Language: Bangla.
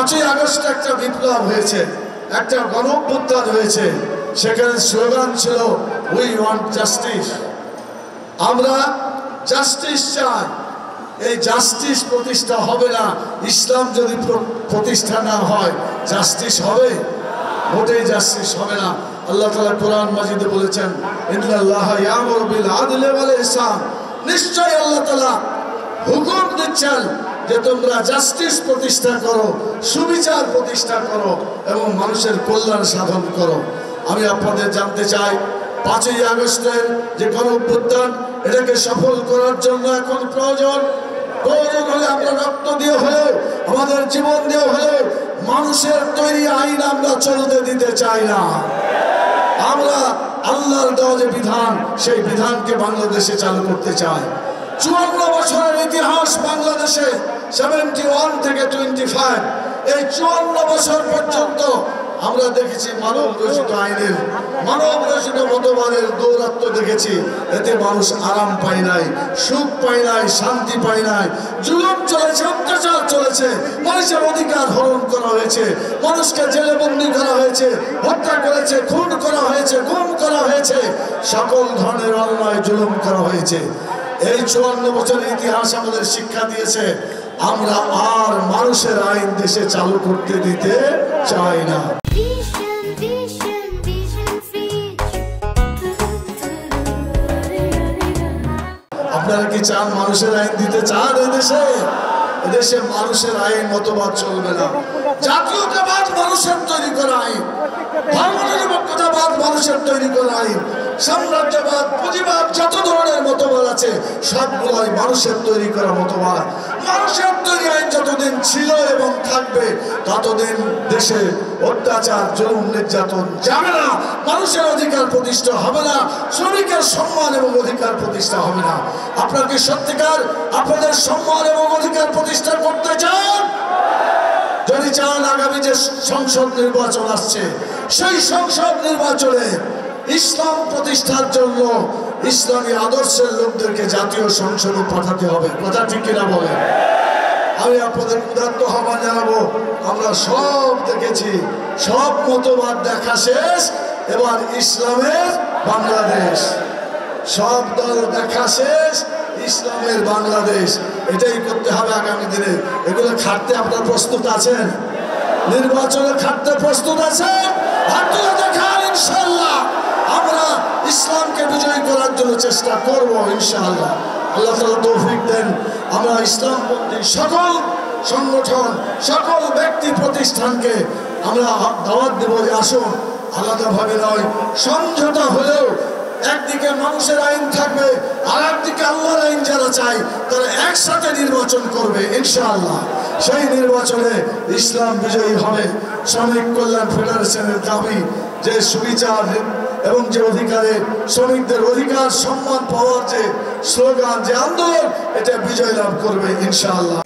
5ই আগস্ট একটা বিপ্লব হয়েছে, একটা গণঅভ্যুত্থান হয়েছে। সেখানে স্লোগান ছিল উই ওয়ান্ট জাস্টিস, আমরা জাস্টিস চাই। এই জাস্টিস প্রতিষ্ঠা হবে না ইসলাম যদি প্রতিষ্ঠা না হয়। জাস্টিস হবে? মোটেই জাস্টিস হবে না। আল্লাহ তাআলা কোরআন মাজিদে বলেছেন ইন্নাল্লাহা ইয়ামুরু বিল আদলি ওয়াল ইহসান, নিশ্চয়ই আল্লাহ তাআলা হুকুম দিচ্ছেন যে তোমরা জাস্টিস প্রতিষ্ঠা করো, সুবিচার প্রতিষ্ঠা করো এবং মানুষের কল্যাণ সাধন করো। আমি আপনাদের জানতে চাই 5ই আগস্টের যে গণঅভ্যুত্থান এটাকে সফল করার জন্য এখন প্রয়োজন হলে আমরা রক্ত দিয়ে হলেও, আমাদের জীবন দিয়ে হলেও মানুষের তৈরি আইন আমরা চলতে দিতে চাই না। আমরা আল্লাহর দেওয়া যে বিধান, সেই বিধানকে বাংলাদেশে চালু করতে চাই। 54 বছরের ইতিহাস বাংলাদেশে, 71 থেকে 25, এই 54 বছর পর্যন্ত আমরা দেখেছি মানব রচিত আইনের, মানব রচিত মতবাদের দৌরাত্ম্য দেখেছি। এতে মানুষ আরাম পায় নাই, সুখ পায় নাই, শান্তি পায় নাই। জুলুম চলেছে, অত্যাচার চলেছে, মানুষের অধিকার হরণ করা হয়েছে, মানুষকে জেলে বন্দী করা হয়েছে, হত্যা করেছে, খুন করা হয়েছে, গুম করা হয়েছে, সকল ধরনের অন্যায় জুলুম করা হয়েছে। এই 54 বছরের ইতিহাস আমাদের শিক্ষা দিয়েছে আমরা আর মানুষের আইন দেশে চালু করতে দিতে চাই না। আপনারা কি চান মানুষের আইন দিতে চান? এদেশে মানুষের আইন মতবাদ চলবে না। জাতীয়তাবাদ মানুষের তৈরি করা আইন, ধর্মনিরপেক্ষতাবাদ মানুষের তৈরি করা আইন, সাম্রাজ্যবাদ, পুঁজিবাদ, যত ধরনের মতবাদ আছে সবগুলোই মানুষের তৈরি করা মতবাদ। মানুষের তৈরি আইন যতদিন ছিল এবং থাকবে ততদিন দেশে অত্যাচার, জুলুম, নির্যাতন যাবে না, মানুষের অধিকার প্রতিষ্ঠা হবে না, শ্রমিকের সম্মান এবং অধিকার প্রতিষ্ঠা হবে না। আপনারা কি সত্যিকার আপনাদের সম্মান এবং অধিকার প্রতিষ্ঠা করতে চান? যদি চান, আগামী যে সংসদ নির্বাচন আসছে সেই সংসদ নির্বাচনে ইসলাম প্রতিষ্ঠার জন্য ইসলামী আদর্শের লোকদেরকে জাতীয় সংসদে পাঠাতে হবে। কথা ঠিক কিনা বলেন? আমি আপনাদের উদাত্ত আহ্বান জানাবো, আমরা সব দেখেছি, সব মতবাদ দেখা শেষ, এবার ইসলামের বাংলাদেশ। সব দল দেখা শেষ, ইসলামের বাংলাদেশ। এটাই করতে হবে আগামী দিনে। এগুলো খাটতে আপনারা প্রস্তুত আছেন? নির্বাচনে খাটতে প্রস্তুত আছেন? হাত তুলে দেখান। ইনশাআল্লাহ আমরা ইসলামকে বিজয়ী করার জন্য চেষ্টা করব ইনশাআল্লাহ। আল্লাহ তাআলা তৌফিক দেন। আমরা ইসলামপন্থী সকল সংগঠন, সকল ব্যক্তি প্রতিষ্ঠানকে আমরা দাওয়াত দেব, আসুন আলাদাভাবে নয়, সমঝোতা হলেও একদিকে মানুষের আইন থাকবে, আর একদিকে আল্লাহর আইন যারা চায় তারা একসাথে নির্বাচন করবে ইনশাআল্লাহ। সেই নির্বাচনে ইসলাম বিজয়ী হবে। শ্রমিক কল্যাণ ফেডারেশনের দাবি যে সুবিচার এবং যে অধিকারে শ্রমিকদের অধিকার সম্মান পাওয়ার যে স্লোগান, যে আন্দোলন, এটা বিজয় লাভ করবে ইনশাআল্লাহ।